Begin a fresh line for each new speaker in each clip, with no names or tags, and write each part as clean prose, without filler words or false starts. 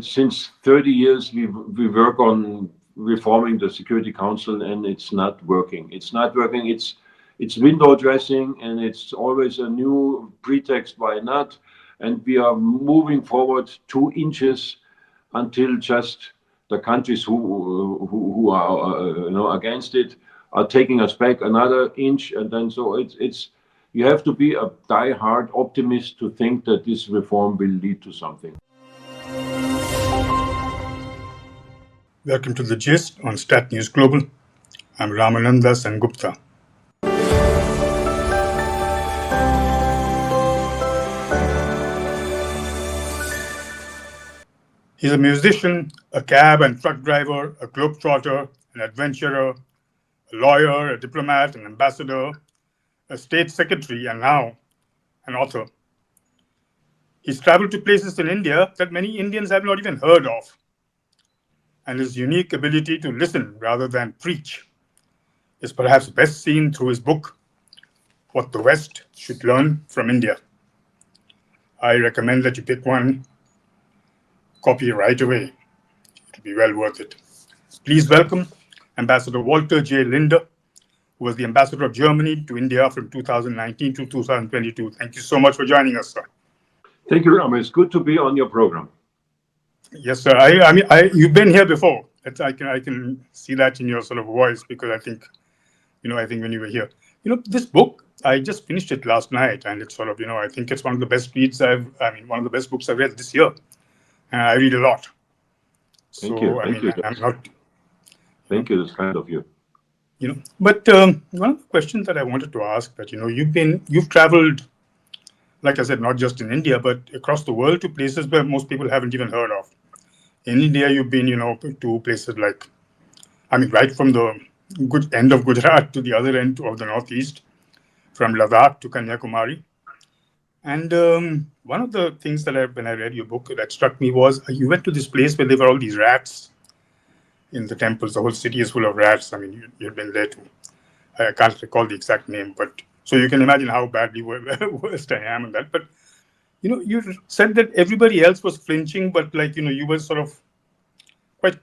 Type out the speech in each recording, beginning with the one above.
Since 30 years, we work on reforming the Security Council, and it's not working. It's not working. It's window dressing, and it's always a new pretext why not. And we are moving forward 2 inches until just the countries who are against it are taking us back another inch, and then so it's you have to be a die-hard optimist to think that this reform will lead to something.
Welcome to The Gist on Stat News Global. I'm Ramananda Sengupta. He's a musician, a cab and truck driver, a globetrotter, an adventurer, a lawyer, a diplomat, an ambassador, a state secretary, and now an author. He's traveled to places in India that many Indians have not even heard of. And his unique ability to listen rather than preach is perhaps best seen through his book, What the West Should Learn from India. I recommend that you pick one copy right away. It'll be well worth it. Please welcome Ambassador Walter J. Lindner, who was the ambassador of Germany to India from 2019 to 2022. Thank you so much for joining us, sir.
Thank you, Ram. It's good to be on your program.
Yes, sir. I mean, you've been here before. I can see that in your sort of voice because I think when you were here, this book, I just finished it last night, and it's sort of, I think it's one of the best one of the best books I've read this year. And I read a lot.
Thank you.
I'm not.
Thank you. That's kind of you.
But one of the questions that I wanted to ask that, you've traveled, like I said, not just in India, but across the world to places where most people haven't even heard of. In India, you've been, to places like, right from the good end of Gujarat to the other end of the northeast, from Ladakh to Kanyakumari. And one of the things that when I read your book that struck me was you went to this place where there were all these rats in the temples. The whole city is full of rats. You've been there too. I can't recall the exact name, but so you can imagine how badly worst I am in that. But you said that everybody else was flinching, but you were sort of quite,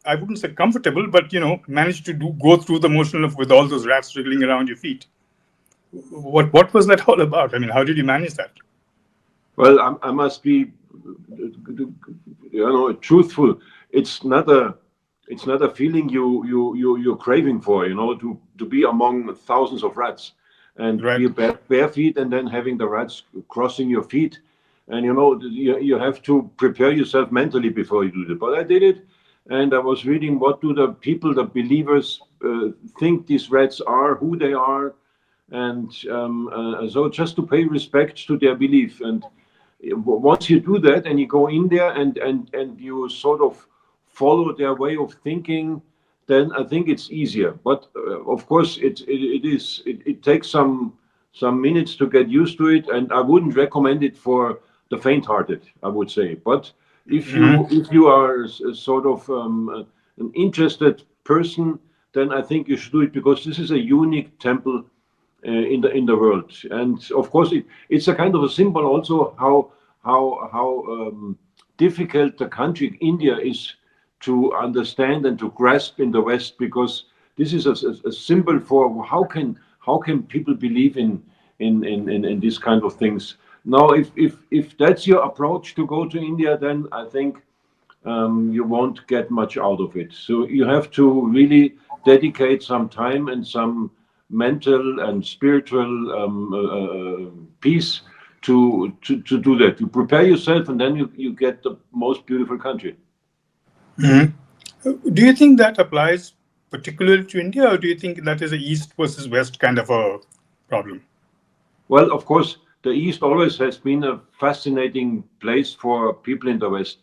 I wouldn't say comfortable, but managed to go through the motion of with all those rats wriggling around your feet. What was that all about? How did you manage that?
Well, I must be, truthful. It's not a feeling you're craving for, to be among thousands of rats and
Right.
be bare feet and then having the rats crossing your feet. And, you have to prepare yourself mentally before you do it. But I did it. And I was reading what do the people, the believers, think these rats are, who they are. And so just to pay respect to their belief. And once you do that and you go in there and you sort of follow their way of thinking, then I think it's easier. But of course, it takes some minutes to get used to it, and I wouldn't recommend it for the faint-hearted, I would say. But if you are sort of an interested person, then I think you should do it because this is a unique temple in the world, and of course it's a kind of a symbol also how difficult the country India is to understand and to grasp in the West, because this is a symbol for how can people believe in these kind of things. Now, if that's your approach to go to India, then I think you won't get much out of it. So you have to really dedicate some time and some mental and spiritual peace to do that. You prepare yourself, and then you get the most beautiful country.
Do you think that applies particularly to India, or do you think that is a East versus West kind of a problem?
Well, of course, the East always has been a fascinating place for people in the West.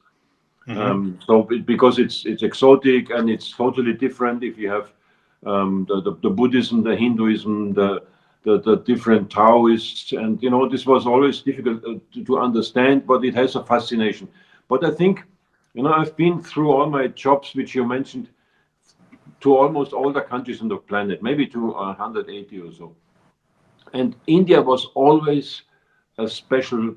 Because it's exotic and it's totally different. If you have the Buddhism, the Hinduism, the different Taoists, and this was always difficult to understand, but it has a fascination. But I think I've been through all my jobs, which you mentioned, to almost all the countries on the planet, maybe to 180 or so, and India was always a special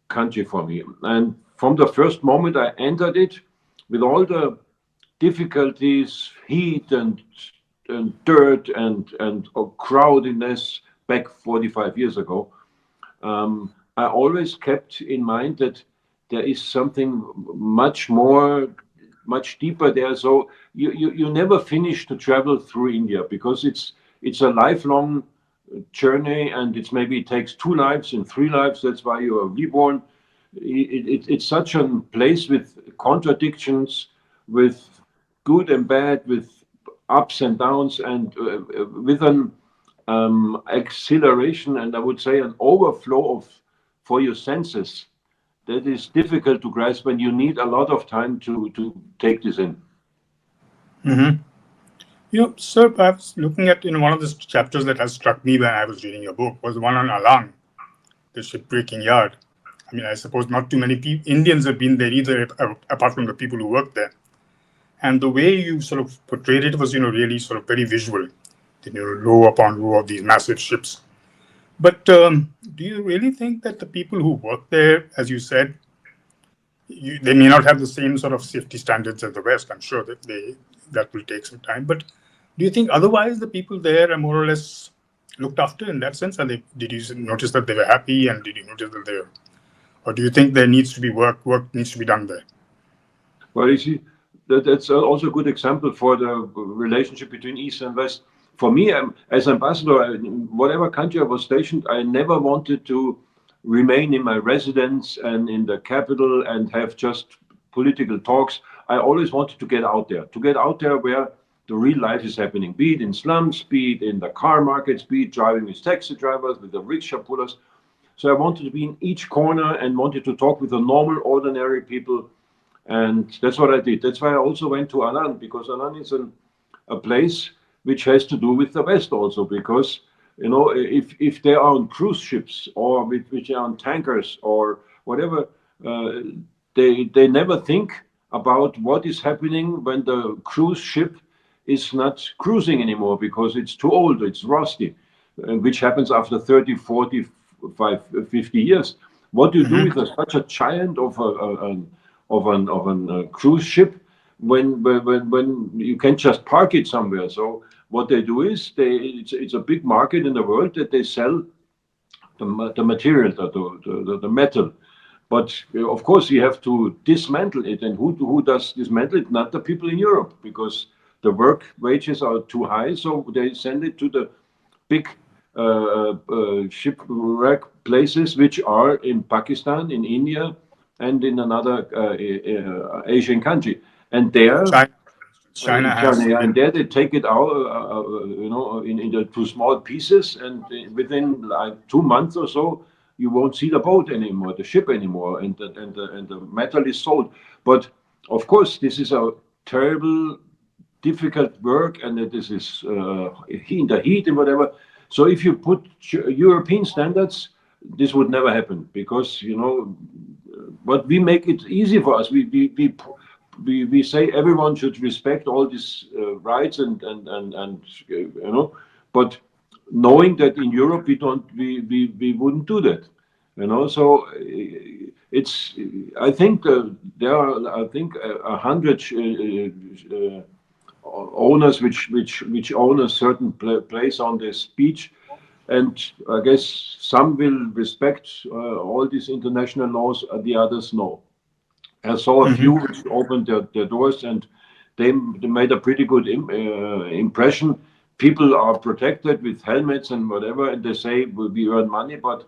country for me. And from the first moment I entered it, with all the difficulties, heat and dirt and crowdiness back 45 years ago, I always kept in mind that there is something much more, much deeper there. So you never finish to travel through India because it's a lifelong journey, and it's maybe it takes two lives and three lives. That's why you are reborn. It's such a place with contradictions, with good and bad, with ups and downs, and with an acceleration, and I would say an overflow of for your senses that is difficult to grasp, and you need a lot of time to take this in.
Hmm. Sir, I was looking at one of the chapters that has struck me when I was reading your book was the one on Alang, the shipbreaking yard. I mean, I suppose not too many Indians have been there either, apart from the people who work there. And the way you sort of portrayed it was, really sort of very visual. Row upon row of these massive ships. But do you really think that the people who work there, as you said, they may not have the same sort of safety standards as the West? I'm sure that will take some time. But do you think otherwise the people there are more or less looked after in that sense? And did you notice that they were happy? And did you notice that they were, or do you think there needs to be work needs to be done there?
Well, you see, that's also a good example for the relationship between East and West. For me, as ambassador, in whatever country I was stationed, I never wanted to remain in my residence and in the capital and have just political talks. I always wanted to get out there where the real life is happening, be it in slums, be it in the car markets, be it driving with taxi drivers, with the rickshaw pullers. So I wanted to be in each corner and wanted to talk with the normal, ordinary people, and that's what I did. That's why I also went to Alang, because Alang is a place which has to do with the West also. Because if they are on cruise ships or which are on tankers or whatever, uh, they never think about what is happening when the cruise ship is not cruising anymore because it's too old, it's rusty, which happens after 30, 40, 50 years. What do you do
Hmm.
with such a giant of a cruise ship when you can just park it somewhere? So what they do is it's a big market in the world that they sell the material, the metal. But of course, you have to dismantle it. And who does dismantle it? Not the people in Europe, because the work wages are too high. So they send it to the big shipwreck places, which are in Pakistan, in India, and in another Asian country. And there,
China, for instance,
in
China has
China,
some
yeah,
big.
and there they take it out, in the two small pieces, and within like 2 months or so, you won't see the boat anymore, the ship anymore, and the metal is sold. But of course, this is a terrible, difficult work, and this is in the heat and whatever. So if you put European standards, this would never happen, because but we make it easy for us. We say everyone should respect all these rights and but knowing that in Europe we wouldn't do that. So it's I think there are, I think, 100 owners which own a certain place on this beach, and I guess some will respect all these international laws, the others no. I saw a few
Hmm.
which opened their doors, and they made a pretty good impression. People are protected with helmets and whatever, and they say, "Well, we earn money," but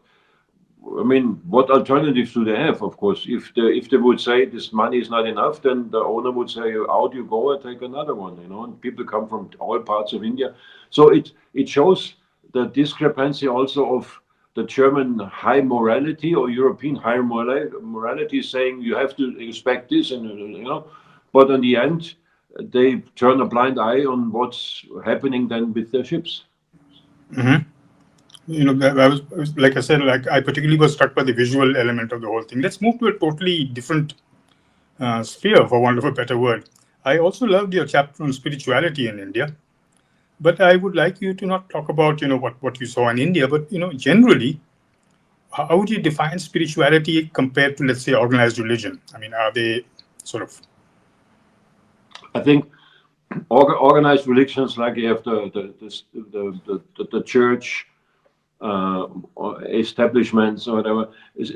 I mean, what alternatives do they have? Of course, if they would say this money is not enough, then the owner would say, "Out you go and take another one." And people come from all parts of India, so it shows the discrepancy also of the German high morality or European high morality, saying you have to respect this, and but in the end, they turn a blind eye on what's happening then with their ships.
Hmm. Like I said, like I particularly was struck by the visual element of the whole thing. Let's move to a totally different sphere, for want of a better word. I also loved your chapter on spirituality in India, but I would like you to not talk about what you saw in India, but generally, how would you define spirituality compared to, let's say, organized religion? I mean, are they sort of?
I think organized religions like you have the church or establishments or whatever is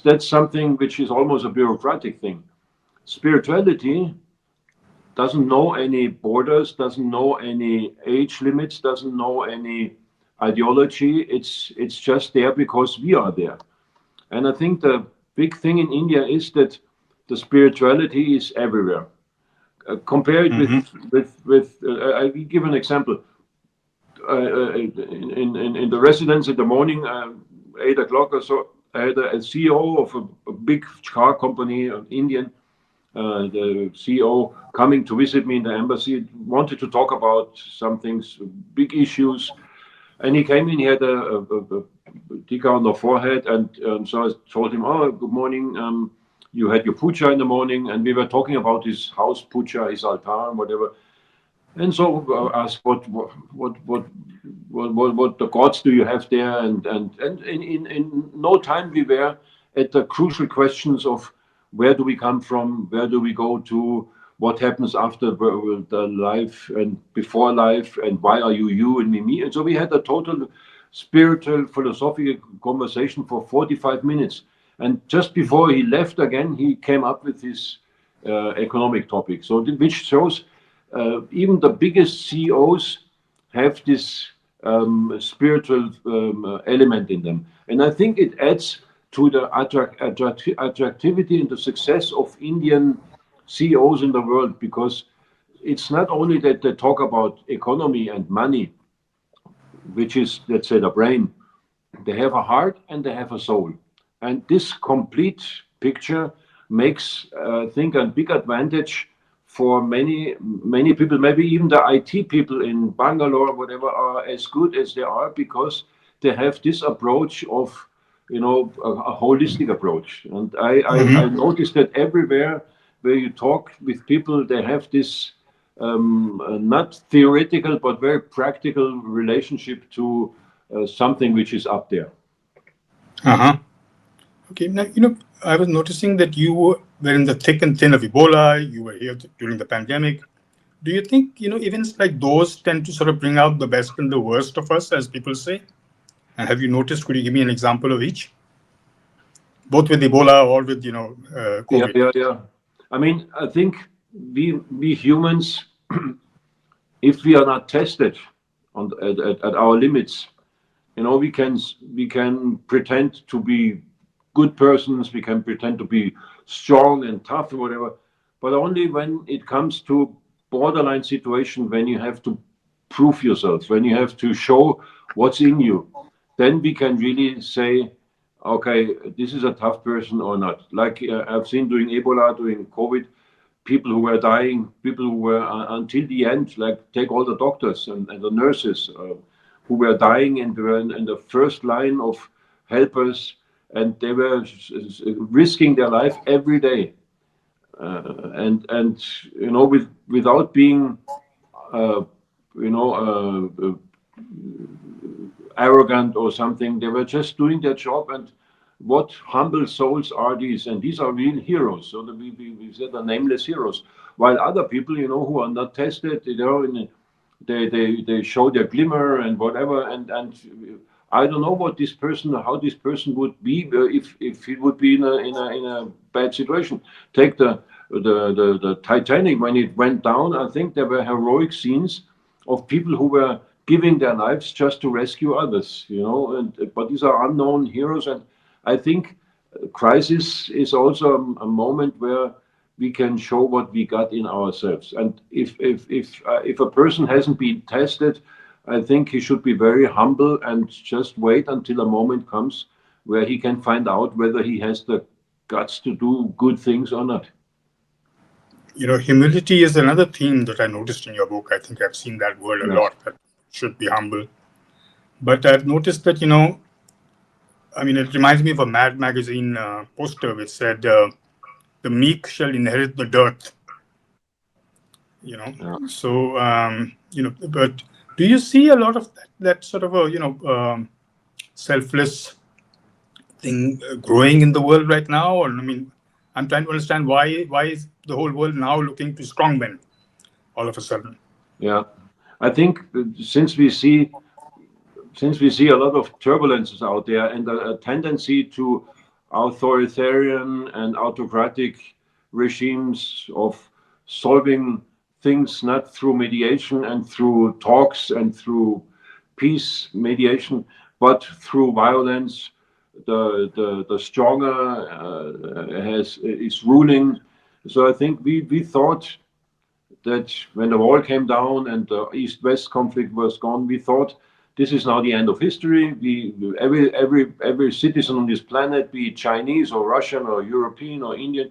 that's something which is almost a bureaucratic thing. Spirituality doesn't know any borders, doesn't know any age limits, doesn't know any ideology. It's just there because we are there. And I think the big thing in India is that the spirituality is everywhere. Compare it
Mm-hmm.
with I will give an example. In the residence in the morning, 8 o'clock or so, I had a CEO of a big car company, an Indian, the CEO coming to visit me in the embassy, wanted to talk about some things, big issues. And he came in, he had a ticker on the forehead. And so I told him, oh, good morning. You had your puja in the morning. And we were talking about his house puja, his altar, and whatever. And so asked what the gods do you have there? And in no time we were at the crucial questions of where do we come from, where do we go to, what happens after the life and before life, and why are you and me? And so we had a total spiritual, philosophical conversation for 45 minutes. And just before he left again, he came up with his economic topic. So which shows even the biggest CEOs have this spiritual element in them. And I think it adds to the attractivity and the success of Indian CEOs in the world, because it's not only that they talk about economy and money, which is, let's say, the brain. They have a heart and they have a soul. And this complete picture makes, I think, a big advantage for many people. Maybe even the IT people in Bangalore, whatever, are as good as they are because they have this approach of, a holistic approach. And I
Mm-hmm.
noticed that everywhere where you talk with people, they have this not theoretical but very practical relationship to something which is up there.
Uh-huh. Okay. Now, I was noticing that you were in the thick and thin of Ebola. You were here during the pandemic. Do you think, events like those tend to sort of bring out the best and the worst of us, as people say? And have you noticed? Could you give me an example of each, both with Ebola or with,
Yeah,
COVID?
yeah, yeah. I mean, I think we humans, if we are not tested at our limits, we can pretend to be good persons, we can pretend to be strong and tough and whatever, but only when it comes to borderline situation, when you have to prove yourself, when you have to show what's in you, then we can really say, okay, this is a tough person or not. Like I've seen during Ebola, during COVID, people who were dying, people who were until the end, like take all the doctors and the nurses who were dying and were in the first line of helpers, and they were risking their life every day, and without being uh, arrogant or something. They were just doing their job. And what humble souls are these? And these are real heroes. So we said are nameless heroes. While other people, who are not tested, they show their glimmer and whatever. And I don't know how this person would be if he would be in a bad situation. Take the Titanic when it went down. I think there were heroic scenes of people who were giving their lives just to rescue others, but these are unknown heroes. And I think crisis is also a moment where we can show what we got in ourselves. And if a person hasn't been tested, I think he should be very humble and just wait until a moment comes where he can find out whether he has the guts to do good things or not.
Humility is another theme that I noticed in your book. I think I've seen that word a
Yes.
lot, that should be humble. But I've noticed that, I mean, it reminds me of a Mad Magazine poster which said, the meek shall inherit the dirt,
Yeah.
So, but do you see a lot of that sort of a, selfless thing growing in the world right now? Or I mean, I'm trying to understand why is the whole world now looking to strongmen all of a sudden?
Yeah, I think since we see a lot of turbulences out there and a tendency to authoritarian and autocratic regimes of solving things not through mediation and through talks and through peace mediation, but through violence. The stronger has is ruling. So I think we thought that when the wall came down and the East-West conflict was gone, we thought this is now the end of history. Every citizen on this planet, be it Chinese or Russian or European or Indian,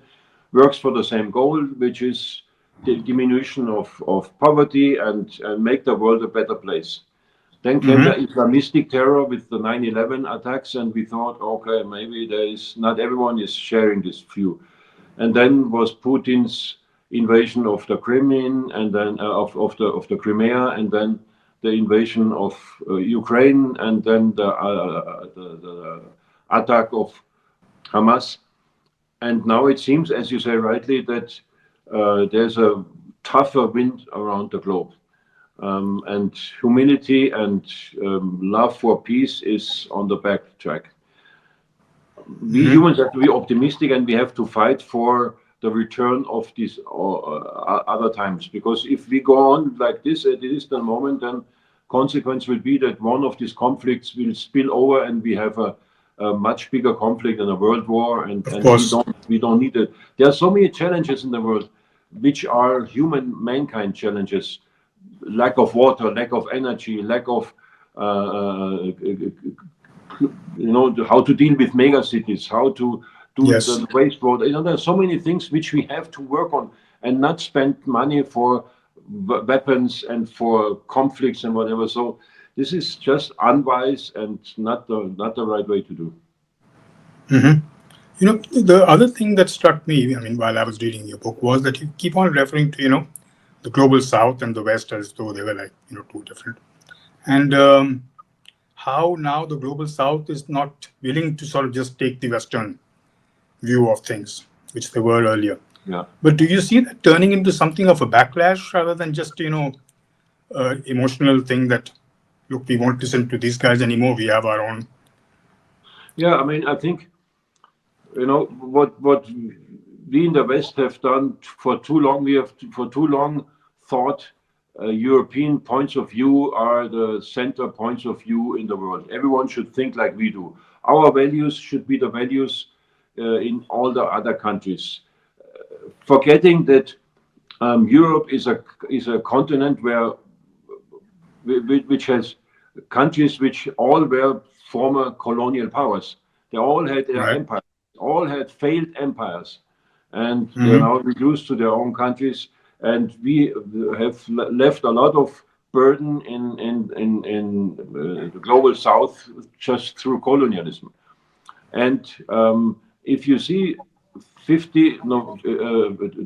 works for the same goal, which is the diminution of poverty and make the world a better place. Then came the
Hmm.
Islamistic terror with the 9/11 attacks, and we thought, okay, maybe there is not everyone is sharing this view. And then was Putin's invasion of the Crimean, and then of the Crimea, and then the invasion of Ukraine, and then the attack of Hamas. And now it seems, as you say rightly, that there's a tougher wind around the globe. And humility and love for peace is on the back track. We
Hmm.
humans have to be optimistic and we have to fight for the return of these other times. Because if we go on like this at this moment, then consequence will be that one of these conflicts will spill over and we have a much bigger conflict and a world war,
Of
and
course.
we don't need it. There are so many challenges in the world which are human mankind challenges: lack of water, lack of energy, lack of how to deal with mega cities, how to do
Yes.
the wastewater. There's so many things which we have to work on and not spend money for weapons and for conflicts and whatever. So this is just unwise and not the right way to do.
Hmm. The other thing that struck me, I mean, while I was reading your book, was that you keep on referring to, the global South and the West as though they were like, two different. And how now the global South is not willing to sort of just take the Western view of things, which they were earlier.
Yeah.
But do you see that turning into something of a backlash rather than just, emotional thing that, look, we won't listen to these guys anymore. We have our own.
Yeah, I mean, I think what we in the West have done for too long. We have for too long thought European points of view are the center points of view in the world. Everyone should think like we do. Our values should be the values in all the other countries. Forgetting that Europe is a continent which has countries which all were former colonial powers. They all had their
Right.
empires, all had failed empires, and they're
Hmm.
now reduced to their own countries. And we have left a lot of burden in the global south just through colonialism. And if you see 50, no,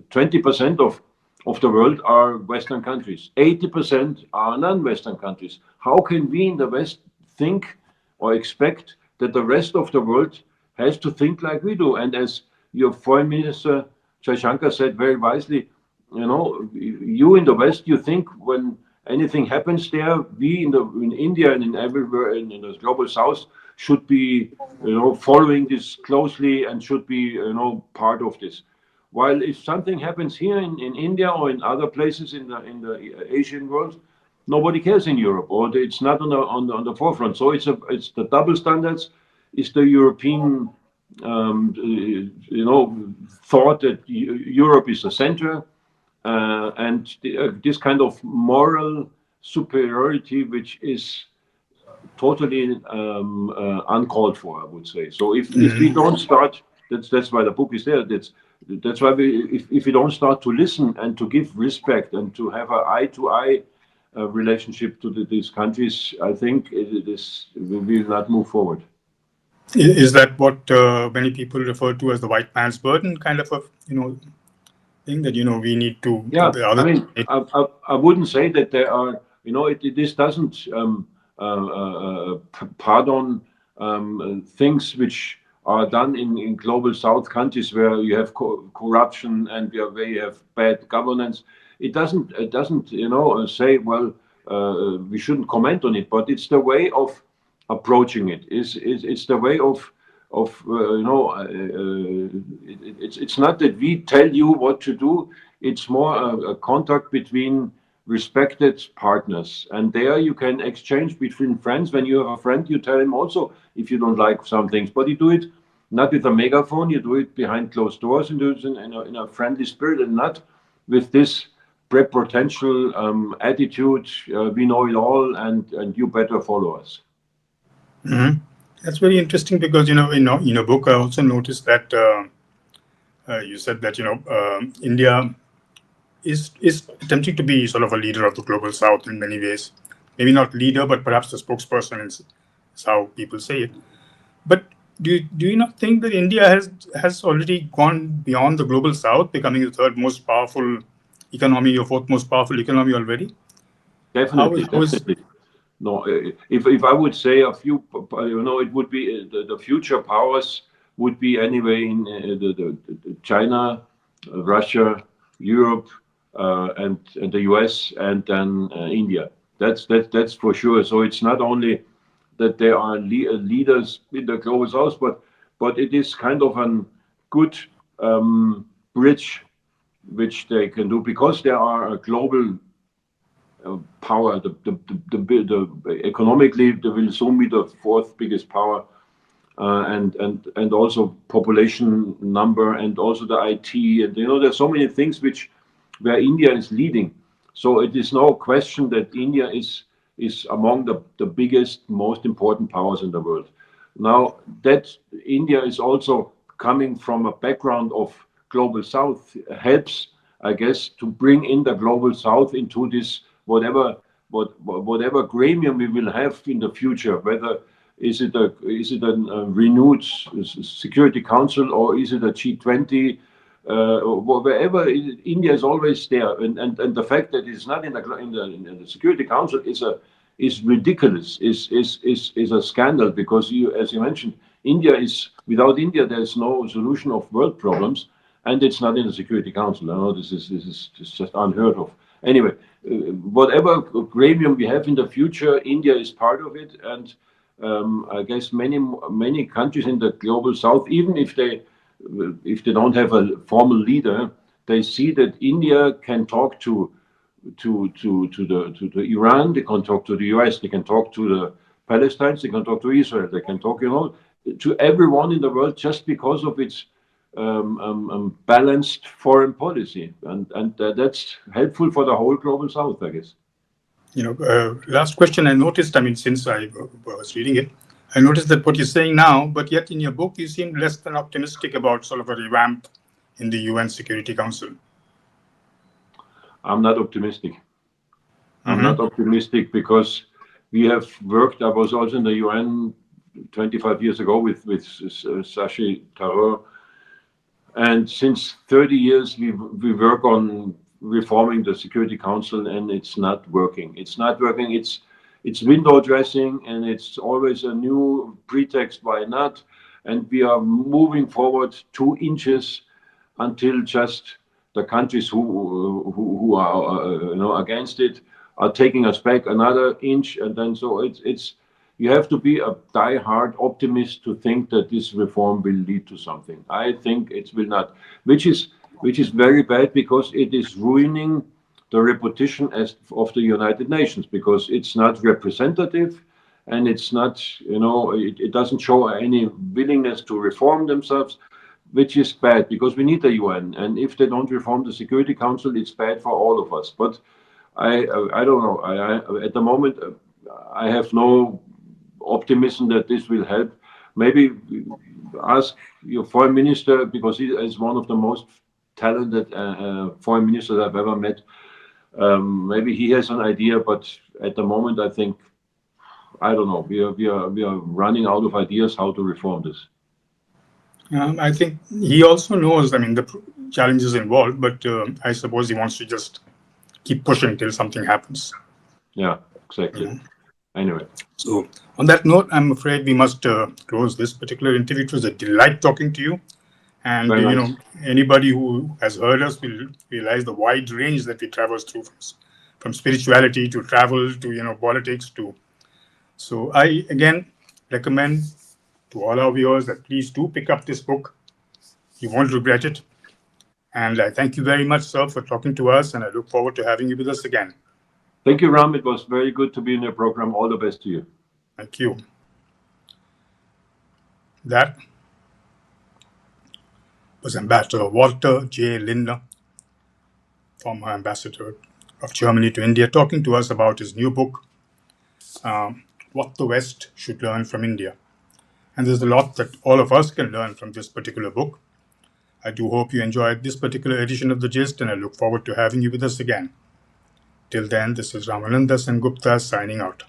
20% of the world are Western countries, 80% are non-Western countries. How can we in the West think or expect that the rest of the world has to think like we do? And as your foreign minister Jaishankar said very wisely, you in the West, you think when anything happens there, we in India and in everywhere in the global South should be following this closely and should be part of this. While if something happens here in India or in other places in the Asian world, nobody cares in Europe, or it's not on the forefront. So it's the double standards, is the European thought that Europe is the center, and this kind of moral superiority, which is totally uncalled for, I would say. So if we don't start, that's why the book is there. That's why if we don't start to listen and to give respect and to have an eye-to-eye relationship to these countries, I think we will not move forward.
Is that what many people refer to as the white man's burden, kind of a thing that we need to
Yeah,
the
I
other.
mean, I wouldn't say that there are, this doesn't pardon things which are done in global South countries where you have corruption and where you have bad governance. It doesn't say, well, we shouldn't comment on it, but it's the way of approaching it. It's the way of it's not that we tell you what to do. It's more a contact between respected partners, and there you can exchange between friends. When you have a friend, you tell him also if you don't like some things, but you do it not with a megaphone. You do it behind closed doors and do it in a friendly spirit, and not with this prepotential attitude. We know it all, and you better follow us.
Mhm. That's very interesting because in your book I also noticed that you said that India is attempting to be sort of a leader of the global South in many ways. Maybe not leader, but perhaps the spokesperson is how people say it. But do you not think that India has already gone beyond the global South, becoming the third most powerful economy or fourth most powerful economy already?
Definitely,
How is
definitely. No, if I would say a few, it would be the future powers would be anyway in the China, Russia, Europe, and the US, and then India. That's for sure. So it's not only that they are leaders in the global south, but it is kind of a good bridge which they can do because they are a global power. The economically, they will soon be the fourth biggest power, and also population number, and also the IT, and there's so many things which where India is leading. So it is no question that India is among the biggest, most important powers in the world. Now that India is also coming from a background of global South helps, I guess, to bring in the global South into this whatever gremium we will have in the future. Whether is it a renewed Security Council, or is it a G20? Wherever India is always there, and the fact that it's not in the Security Council is ridiculous, is a scandal, because as you mentioned, India is without India there's no solution of world problems, and it's not in the Security Council. I know this is just unheard of. Anyway, whatever gremium we have in the future, India is part of it, and I guess many countries in the global South, even if they don't have a formal leader, they see that India can talk to the Iran, they can talk to the US, they can talk to the Palestinians, they can talk to Israel, they can talk, to everyone in the world, just because of its balanced foreign policy, and that's helpful for the whole global South, I guess.
Last question I noticed, I mean, since I was reading it, I noticed that what you're saying now, but yet in your book, you seem less than optimistic about sort of a revamp in the UN Security Council.
I'm not optimistic. I'm
Mm-hmm.
not optimistic because we have worked. I was also in the UN 25 years ago with Sashi Tarur, and since 30 years we work on reforming the Security Council, and it's not working. It's not working. It's window dressing, and it's always a new pretext why not. And we are moving forward 2 inches until just the countries who are against it are taking us back another inch, and then so it's you have to be a die-hard optimist to think that this reform will lead to something. I think it will not, which is very bad, because it is ruining the reputation of the United Nations, because it's not representative, and it's not, it doesn't show any willingness to reform themselves, which is bad, because we need the UN, and if they don't reform the Security Council, it's bad for all of us. But I don't know. I at the moment I have no optimism that this will help. Maybe ask your foreign minister, because he is one of the most talented foreign ministers I've ever met. Maybe he has an idea, but at the moment I think, I don't know. We are running out of ideas how to reform this.
I think he also knows, I mean, the challenges involved, but I suppose he wants to just keep pushing till something happens.
Yeah, exactly. Anyway,
So, on that note, I'm afraid we must close this particular interview. It was a delight talking to you. And,
very nice.
anybody who has heard us will realize the wide range that we traverse through from spirituality to travel to, politics to. So, I again recommend to all our viewers that please do pick up this book. You won't regret it. And I thank you very much, sir, for talking to us. And I look forward to having you with us again.
Thank you, Ram. It was very good to be in your program. All the best to you.
Thank you. That was Ambassador Walter J. Lindner, former ambassador of Germany to India, talking to us about his new book, What the West Should Learn from India. And there's a lot that all of us can learn from this particular book. I do hope you enjoyed this particular edition of The Gist, and I look forward to having you with us again. Till then, this is Ramananda Sengupta signing out.